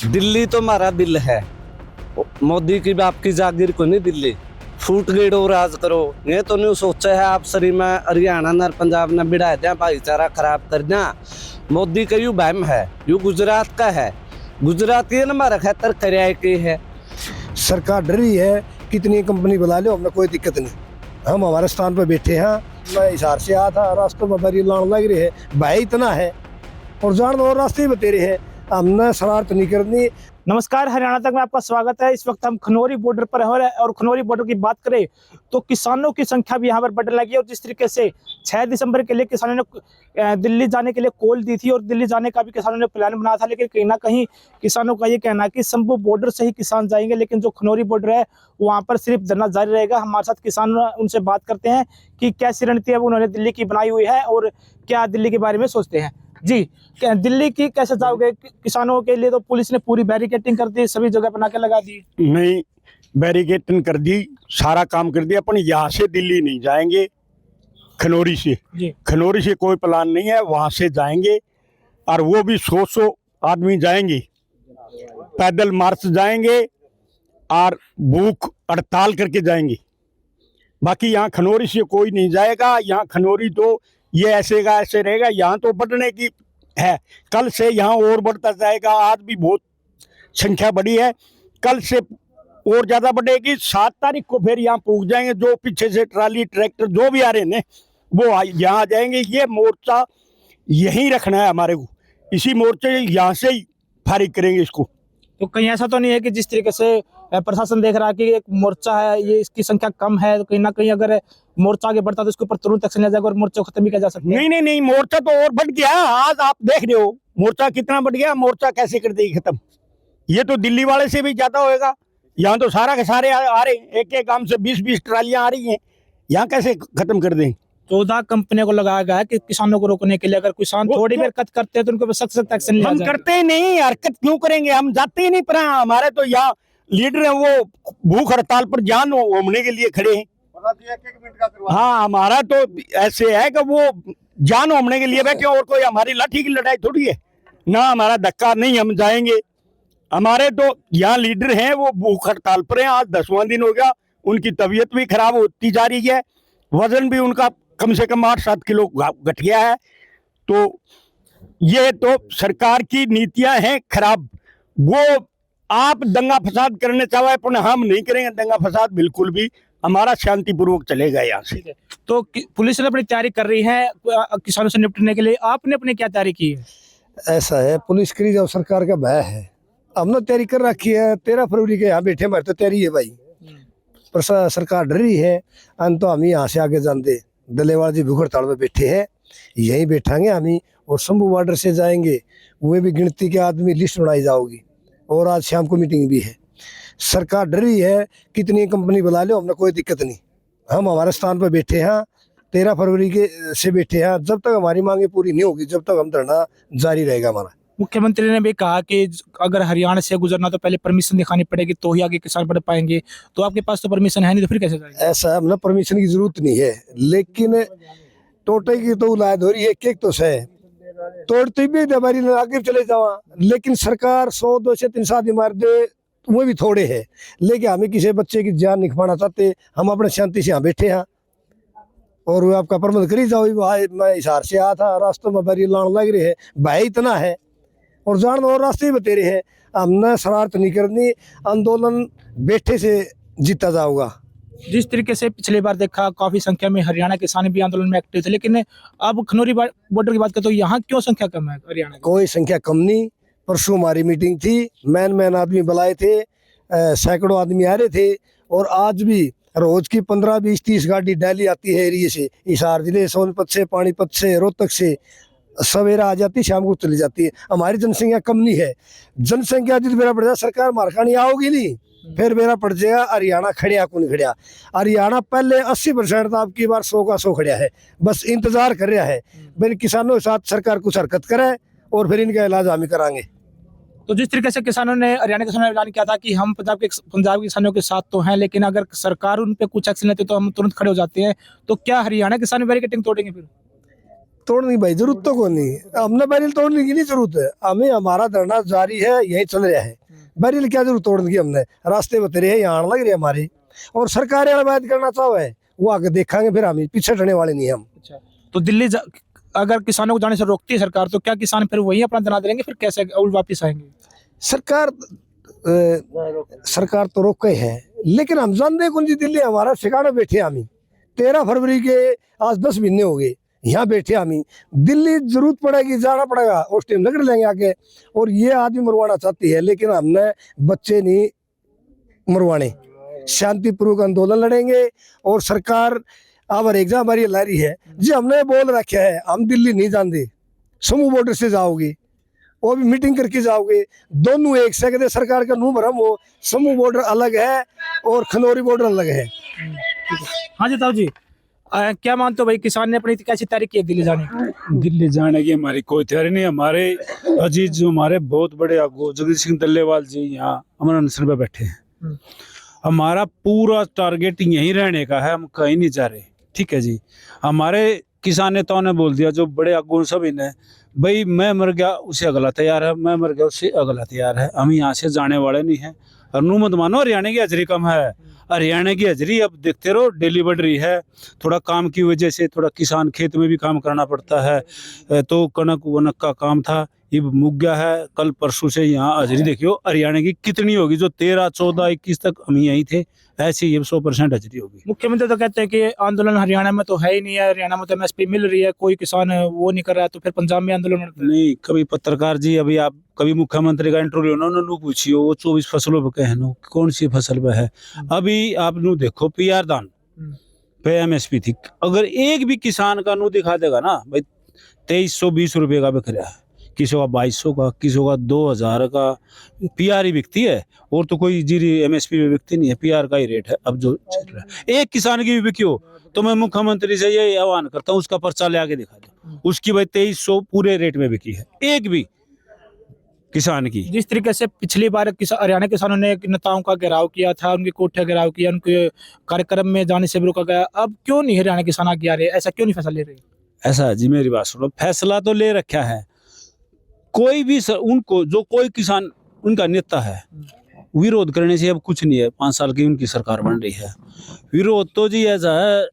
दिल्ली तो हमारा दिल है। मोदी की बाप की जागीर को नहीं दिल्ली फूट गेड़ो राज करो। ये तो नहीं सोचा है आप सरी में हरियाणा न पंजाब ने बिड़ा दिया भाईचारा खराब कर दिया। मोदी का यू बहम है, यू गुजरात का है। गुजरात ये हमारा खतर कराए के है। सरकार डर रही है, कितनी कंपनी बुला लो, हमें कोई दिक्कत नहीं, हम हमारे स्थान पर बैठे हैं। मैं हिसार से आया था, रास्तों में बड़ी लान लग रही है, भाई इतना है और जान दो रास्ते बते रहे हैं, हमने शरारत नहीं करनी। नमस्कार, हरियाणा तक में आपका स्वागत है। इस वक्त हम खनौरी बॉर्डर पर हैं और खनौरी बॉर्डर की बात करें तो किसानों की संख्या भी यहाँ पर बढ़ने लगी है। और जिस तरीके से 6 दिसंबर के लिए किसानों ने दिल्ली जाने के लिए कॉल दी थी और दिल्ली जाने का भी किसानों ने प्लान बनाया था, लेकिन कहीं ना कहीं किसानों का ये कहना है कि शंभू बॉर्डर से ही किसान जाएंगे, लेकिन जो खनौरी बॉर्डर है वहाँ पर सिर्फ धरना जारी रहेगा। हमारे साथ किसान उनसे बात करते हैं कि कैसी रणनीति उन्होंने दिल्ली की बनाई हुई है और क्या दिल्ली के बारे में सोचते हैं। जी, दिल्ली की कैसे जाओगे? किसानों के लिए तो पुलिस ने पूरी बैरिकेडिंग कर दी, सभी जगह बना के लगा दी। नहीं, बैरिकेडिंग कर दी, सारा काम कर दिया, अपन यहाँ से दिल्ली नहीं जाएंगे, खनौरी से। खनौरी से कोई प्लान नहीं है, वहां से जाएंगे और वो भी 100 आदमी जाएंगे, पैदल मार्च जाएंगे और भूख हड़ताल करके जाएंगे। बाकी यहाँ खनौरी से कोई नहीं जाएगा। यहाँ खनौरी तो ये ऐसे का ऐसे रहेगा, यहाँ तो बढ़ने की है, कल से यहाँ और बढ़ता जाएगा। आज भी बहुत संख्या बढ़ी है, कल से और ज्यादा बढ़ेगी। 7 तारीख को फिर यहाँ पहुंच जाएंगे, जो पीछे से ट्राली ट्रैक्टर जो भी आ रहे हैं वो यहाँ आ जाएंगे। ये मोर्चा यहीं रखना है हमारे को, इसी मोर्चे यहाँ से ही फारिग करेंगे इसको। तो कहीं ऐसा तो नहीं है कि जिस तरीके से प्रशासन देख रहा है कि एक मोर्चा है, ये इसकी संख्या कम है, तो कहीं ना कहीं अगर मोर्चा आगे बढ़ता तो इसके ऊपर तुरंत एक्शन लिया जाएगा और मोर्चा खत्म भी किया जा सकता है? नहीं, मोर्चा तो और बढ़ गया। आज आप देख रहे हो मोर्चा कितना बढ़ गया। मोर्चा कैसे कर देगी खत्म? ये तो दिल्ली वाले से भी ज्यादा होएगा। यहाँ तो सारा के सारे आ रहे, एक एक काम से 20-20 ट्रालियां आ रही हैं, यहाँ कैसे खत्म कर दें? 14 कंपनियों को लगाया गया है कि किसानों को रोकने के लिए। अगर किसान थोड़ी भी हरकत करते हैं तो उनके ऊपर सख्त एक्शन लिया जाएगा। हम करते ही नहीं, हरकत क्यों करेंगे? हम जाते ही नहीं। पर हमारे तो यहाँ लीडर है, वो भूख हड़ताल पर जान होने के लिए खड़े हैं। हाँ, हमारा तो ऐसे है कि वो जान होने के लिए बैठे, और कोई हमारी लाठी की लड़ाई थोड़ी है ना। हमारा धक्का नहीं, हम जाएंगे। हमारे तो यहाँ लीडर हैं, वो भूख हड़ताल पर हैं। आज 10वां दिन हो गया, उनकी तबीयत भी खराब होती जा रही है, वजन भी उनका कम से कम 8-7 किलो घट गया है। तो ये तो सरकार की नीतियां हैं खराब। वो आप दंगा फसाद करने चाहे, पर हम नहीं करेंगे दंगा फसाद, बिल्कुल भी। हमारा शांतिपूर्वक चलेगा यहाँ से। तो पुलिस ने अपनी तैयारी कर रही है किसानों से निपटने के लिए, आपने अपनी क्या तैयारी की है? ऐसा है, पुलिस करी जाओ, सरकार का भय है, हमने तैयारी कर रखी है। 13 फरवरी के यहाँ बैठे, हमारी तो तैयारी है भाई, पर सरकार डर रही है। अन तो हम यहाँ से आगे जानते, दलेवाल जी भूख हड़ताल में बैठे हैं, यहीं बैठांगे हम। और शंभू बॉर्डर से जाएंगे, वो भी गिनती के आदमी लिस्ट बनाई जाओगी, और आज शाम को मीटिंग भी है। सरकार डर रही है, कितनी कंपनी बुला लो, हमने कोई दिक्कत नहीं, हम हमारे स्थान पर बैठे हैं। 13 फरवरी के से बैठे हैं, जब तक हमारी मांगे पूरी नहीं होगी, जब तक हम धरना जारी रहेगा हमारा। मुख्यमंत्री ने भी कहा कि अगर हरियाणा से गुजरना तो पहले परमिशन दिखानी पड़ेगी, तो ही आगे किसान बढ़ पाएंगे। तो आपके पास तो परमिशन है नहीं, तो फिर कैसे जाएंगे? ऐसा हमने परमिशन की जरूरत नहीं है, लेकिन टोटे की तो उलाद हो रही है, एक तो से तोड़ती भी हमारी आगे चले जावा, लेकिन सरकार 100-200-300 आदमी मार दे, वो भी थोड़े है। लेकिन हमें किसी बच्चे की जान नहीं खपाना चाहते, हम अपने शांति से यहाँ बैठे हैं, और वो आपका प्रबंध करी जाओ। भाई मैं हिसार से आया था, रास्तों में बड़ी लान लग रही है, भाई इतना है और जान और रास्ते ही बते रहे हैं, हमने शरारत नहीं करनी। आंदोलन बैठे से जीता जाऊगा। जिस तरीके से पिछली बार देखा, काफी संख्या में हरियाणा किसान भी आंदोलन में एक्टिव थे, लेकिन अब खनौरी बॉर्डर की बात करें तो यहाँ क्यों संख्या कम है हरियाणा की? कोई संख्या कम नहीं। परसों हमारी मीटिंग थी, मैन आदमी बुलाए थे, सैकड़ों आदमी आ रहे थे, और आज भी रोज की 15-20-30 गाड़ी डेली आती है एरिए से, हिसार जिले, सोनपत से, पानीपत से, रोहतक से, सवेरा आ जाती, शाम को चली जाती है। हमारी जनसंख्या कम नहीं है। जनसंख्या जिस बेरा बढ़ जाए, सरकार मारखानी आओगी नहीं, फिर मेरा पड़ जाएगा हरियाणा खड़िया कौन खड़िया। हरियाणा पहले 80% था, अब की बार 100 का 100 खड़िया है, बस इंतजार कर रहा है मेरे किसानों के साथ सरकार कुछ हरकत करे, और फिर इनका इलाज हम ही कराएंगे। तो जिस तरीके से किसानों ने, हरियाणा किसानों ने ऐलान किया था कि हम पंजाब के किसानों के साथ तो हैं, लेकिन अगर सरकार उन पे कुछ एक्शन लेते तो हम तुरंत खड़े हो जाते हैं, तो क्या हरियाणा किसान बैरिकेडिंग तोड़ेंगे फिर? तोड़ने की भाई जरूरत तो कोई नहीं, हमने बैरियल तोड़ने की नहीं जरूरत है, हमें हमारा धरना जारी है, यही चल रहा है। बैरियल क्या जरूरत तोड़ने की, हमने रास्ते बता रहे हैं, यहाँ लग रहे हैं हमारे, और सरकार वाला बात करना चाहे वो आगे देखेंगे, फिर हम पीछे हटने वाले नहीं हम। अच्छा, तो दिल्ली अगर किसानों को जाने से रोकती है सरकार, तो क्या किसान फिर वही अपना धरना देंगे, फिर कैसे उल्ट वापिस आएंगे? सरकार तो रोके है, लेकिन हम जानते कौन सी दिल्ली हमारा ठिकाना बैठे हम 13 फरवरी के आज 10 महीने हो गए यहाँ बैठे हम। दिल्ली जरूरत पड़ेगी जाना पड़ेगा, उस टाइम लकड़ लेंगे आके, और ये आदमी मरवाना चाहती है, लेकिन हमने बच्चे नहीं मरवाने, शांतिपूर्वक आंदोलन लड़ेंगे। और सरकार अब एग्जाम हमारी ला रही है जी, हमने बोल रखा है हम दिल्ली नहीं जाते, समूह बॉर्डर से जाओगे, वो भी मीटिंग करके जाओगे, दोनों एक से कहते सरकार का नूह भरम हो, समूह बॉर्डर अलग है और खनौरी बॉर्डर अलग है। हाँ जी ताऊ जी, क्या मानते हो भाई, किसान ने अपनी कैसी तैयारी की है दिल्ली जाने की? दिल्ली जाने की हमारी कोई तैयारी नहीं। हमारे अजीज जो हमारे बहुत बड़े आगू जगदीश सिंह डल्लेवाल जी यहाँ अमर अनशन पे बैठे हैं। हमारा पूरा टारगेट यहीं रहने का है, हम कहीं नहीं जा रहे। ठीक है जी, हमारे किसान नेताओं ने बोल दिया, जो बड़े आगू सभी ने, भाई मैं मर गया उससे अगला तैयार है, मैं मर गया उससे अगला तैयार है, हम यहाँ से जाने वाले नहीं हैं। और नू मत मानो हरियाणा की हाजिरी कम है, हरियाणा की हाजिरी अब देखते रहो डेली बढ़ रही है। थोड़ा काम की वजह से थोड़ा किसान खेत में भी काम करना पड़ता है, तो कनक वनक का काम था, ये मुक गया है। कल परसों से यहाँ हाजिरी देखियो हरियाणा की कितनी होगी, जो 13, 14, 21 तक हम यहीं थे, ऐसी ये 100% हाजिरी होगी। मुख्यमंत्री तो कहते हैं कि आंदोलन हरियाणा में तो है ही नहीं है, हरियाणा में तो एमएसपी मिल रही है, कोई किसान वो नहीं कर रहा है, तो फिर पंजाब में आंदोलन करते हैं। नहीं, कभी पत्रकार जी, अभी आप कभी मुख्यमंत्री का इंटरव्यू उन्होंने पूछियो, वो 24 फसलों पे कहनो कौन सी फसल पे है। अभी आप नू देखो पीआर दान पे एमएसपी थी, अगर एक भी किसान का नू दिखा देगा ना भाई 2320 रुपये का बिक रहा है, किसी का 2200 का, किसी का 2000 का, पीआर ही बिकती है, और तो कोई जीरी एमएसपी में बिकती नहीं है, पीआर का ही रेट है अब जो चल रहा है। एक किसान की भी बिकी हो तो मैं मुख्यमंत्री से ये आह्वान करता हूँ, उसका पर्चा ले आके दिखा दो, उसकी भाई 2300 पूरे रेट में बिकी है, एक भी किसान की। जिस तरीके से पिछली बार हरियाणा किसानों ने नेताओं का घेराव किया था, उनके कोठे घेराव किया, उनके कार्यक्रम में जाने से भी रोका गया, अब क्यों नहीं हरियाणा किसान आगे आ रहे, ऐसा क्यों नहीं फैसला ले रहे? ऐसा जी, मेरी बात सुनो, फैसला तो ले रखा है, कोई भी उनको जो कोई किसान उनका नेता है, विरोध करने से अब कुछ नहीं है। 5 साल की उनकी सरकार बन रही है, विरोध तो जी ऐसा है,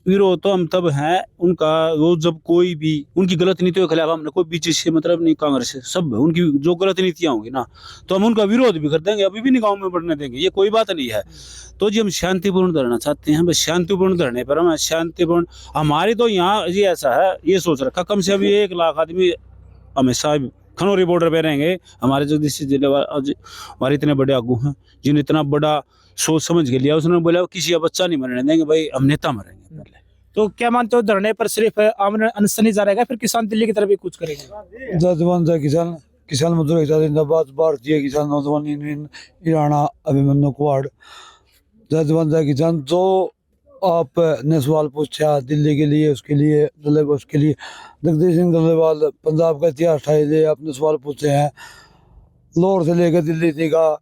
विरोध तो हम तब हैं उनका, वो जब कोई भी उनकी गलत नीतियों के खिलाफ, हमने कोई बीजेपी से मतलब नहीं, कांग्रेस से, सब उनकी जो गलत नीतियां होंगी ना, तो हम उनका विरोध भी कर देंगे, अभी भी नहीं गाँव में बढ़ने देंगे, ये कोई बात नहीं है। तो जी हम शांतिपूर्ण धरना चाहते हैं, बस शांतिपूर्ण धरने पर हम शांतिपूर्ण, हमारी तो यहाँ जी ऐसा है, ये सोच रखा कम से अभी 1 लाख आदमी हमेशा खनौरी बॉर्डर पे रहेंगे। हमारे जगदीश जिले हमारे इतने बड़े आगू हैं, जिन्हें इतना बड़ा सोच समझ के लिया, उसने बोला किसी का बच्चा नहीं मरने देंगे भाई, हम नेता मरेंगे पहले। तो क्या मानते हो, धरने पर सिर्फ आमरण अनशन ही जारी रहेगा, फिर किसान दिल्ली की तरफ भी कुछ करेंगे? जजमान किसान किसान मजदूर जिंदाबाद, भारतीय किसान नौजवान यूनियन हरियाणा अभिमन्यु कुआड़। जजमान किसान, जो आपने सवाल पूछा दिल्ली के लिए, उसके लिए उसके लिए जगदीश सिंह डल्लेवाल पंजाब का इतिहास ठाए, आपने सवाल पूछे हैं, लाहौर से लेकर दिल्ली तक का,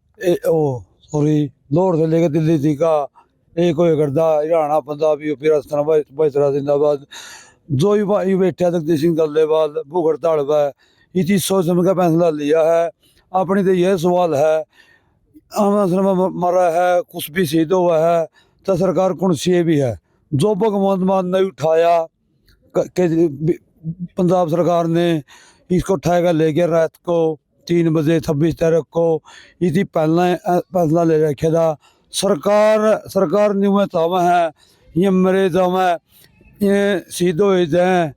लाहौर से लेकर दिल्ली तक का एक हो करदा, हरियाणा पंजाब यूपी राजस्थान भाईचारा जिंदाबाद। जो ही बैठा जगदीश सिंह डल्लेवाल भूख हड़ताल पर, ये चीज सोच समझ का फैसला लिया है। अपनी तो यह सवाल है, मरा है, कुछ भी शहीद हुआ है, तो सरकार कौन सी भी है, जो भगवंत मान ने उठाया, पंजाब सरकार ने इसको उठाएगा, ले गया रात को 3 बजे 26 तारीख को, इसी पहला फैसला ले रखा था। सरकार न्यू चावा है, ये मरे जावा, ये शहीद हो जाए,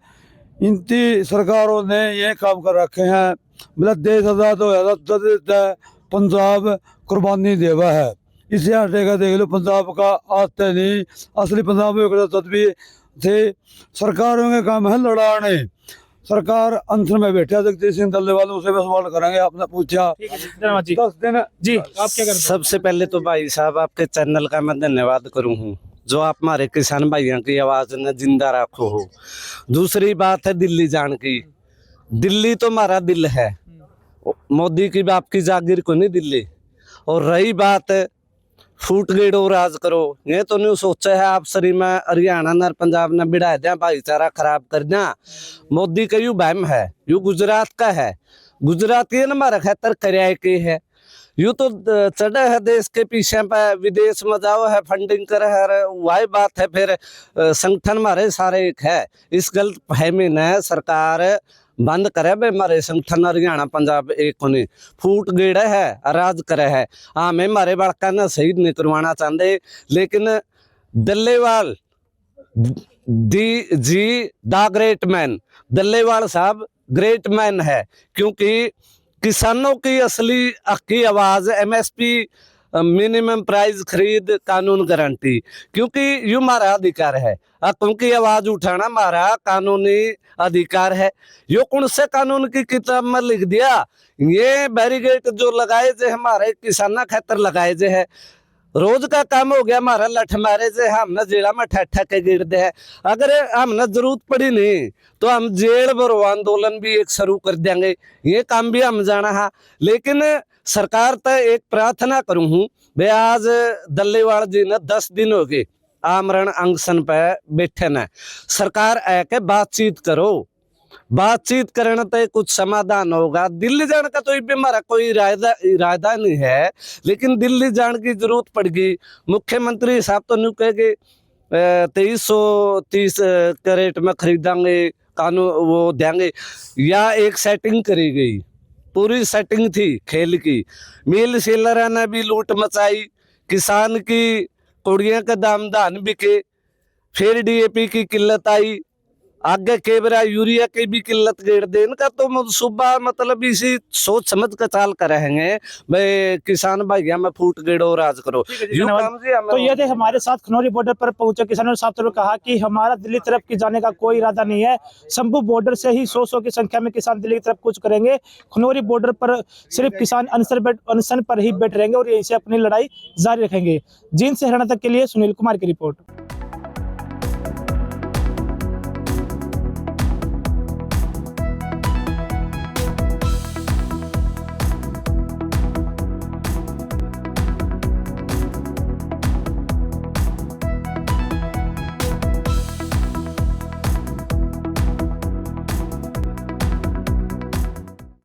इनकी सरकारों ने ये काम कर रखे हैं। मतलब देश आजाद होया पंजाब कुर्बानी देवा है, इसे हटेगा देख लो, पंजाब का आते नहीं, असली पंजाब भी थे। सरकारों के काम है लड़ाने, सरकार अनशन में बैठा जगदीश सिंह डल्लेवाल, उसे भी सवाल करेंगे। आपने पूछा 10 दिन जी, आप क्या करते हैं? सबसे पहले तो भाई साहब आपके चैनल का मैं धन्यवाद करूँ हूँ, जो आप हमारे किसान भाइयों की आवाज ने जिंदा रखो हो। दूसरी बात है दिल्ली जान की, दिल्ली तो हमारा दिल है, मोदी की आपकी जागीर को नहीं दिल्ली। और रही बात फूट गेड़ो राज करो। ये तो नहीं सोचा है आप सरी में हरियाणा न पंजाब ने बिड़ा दिया, भाईचारा खराब कर दिया। मोदी का यू बहम है, यू गुजरात का है, गुजरात ये न खतर कराए के है। यू तो चढ़ा है देश के पीछे पे, विदेश में जाओ है फंडिंग करे है, वही बात है। फिर संगठन हमारे सारे एक है, इस गलत फहमी ने सरकार बंद करे बे हमारे संगठन हरियाणा पंजाब एक होने फूट गेड़े है, राज करे है। हाँ मैं हमारे बड़का ने शहीद नहीं करवाना चाहते, लेकिन दल्लेवाल जी द ग्रेट मैन, दल्लेवाल साहब ग्रेट मैन है, क्योंकि किसानों की असली की आवाज एमएसपी मिनिमम प्राइस खरीद कानून गारंटी, क्योंकि ये हमारा अधिकार है। उनकी आवाज उठाना हमारा कानूनी अधिकार है। यो कौन से कानून की किताब में लिख दिया? ये बैरिगेट जो लगाए जे हमारे किसाना खातर लगाए जे है, रोज का काम हो गया हमारा लठ मारे जे हमने जेड़ा में ठट्ठा के गिर दे है। अगर हमने जरूरत पड़ी नहीं तो हम जेल भरो आंदोलन भी एक शुरू कर देंगे, ये काम भी हम जाना है। लेकिन सरकार तो एक प्रार्थना करूं हूँ भाई, आज दल्लेवाल जी ने 10 दिन हो गए आमरण अनशन पे बैठे न, सरकार आके बातचीत करो, बातचीत करने तो कुछ समाधान होगा। दिल्ली जाने का तो भी हमारा कोई इरादा नहीं है, लेकिन दिल्ली जाने की जरूरत पड़गी। मुख्यमंत्री साहब तो नहीं कहेंगे 2330 कैरेट में खरीदेंगे, कानून वो देंगे, या एक सेटिंग करी गई, पूरी सेटिंग थी खेल की। मिल सेलर ने भी लूट मचाई, किसान की कुड़ियों का दाम धान बिके, फिर डीएपी की किल्लत आई, आगे केबरा यूरिया की भी किल्लत गेड़ दे। इनका तो सुबह मतलब इसी सोच समझ कर चाल कर रहेंगे भाई किसान भाई में फूट गेड़ो राज करो। तो ये थे हमारे साथ खनौरी बॉर्डर पर पहुंचे किसानों ने साफ तौर पर कहा कि हमारा दिल्ली तरफ की जाने का कोई इरादा नहीं है। शंभू बॉर्डर से ही 100 की संख्या में किसान दिल्ली की तरफ कुछ करेंगे। खनौरी बॉर्डर पर सिर्फ किसान अनशन पर ही बैठ रहेंगे और यहीं से अपनी लड़ाई जारी रखेंगे। जींद से हरियाणा तक के लिए सुनील कुमार की रिपोर्ट।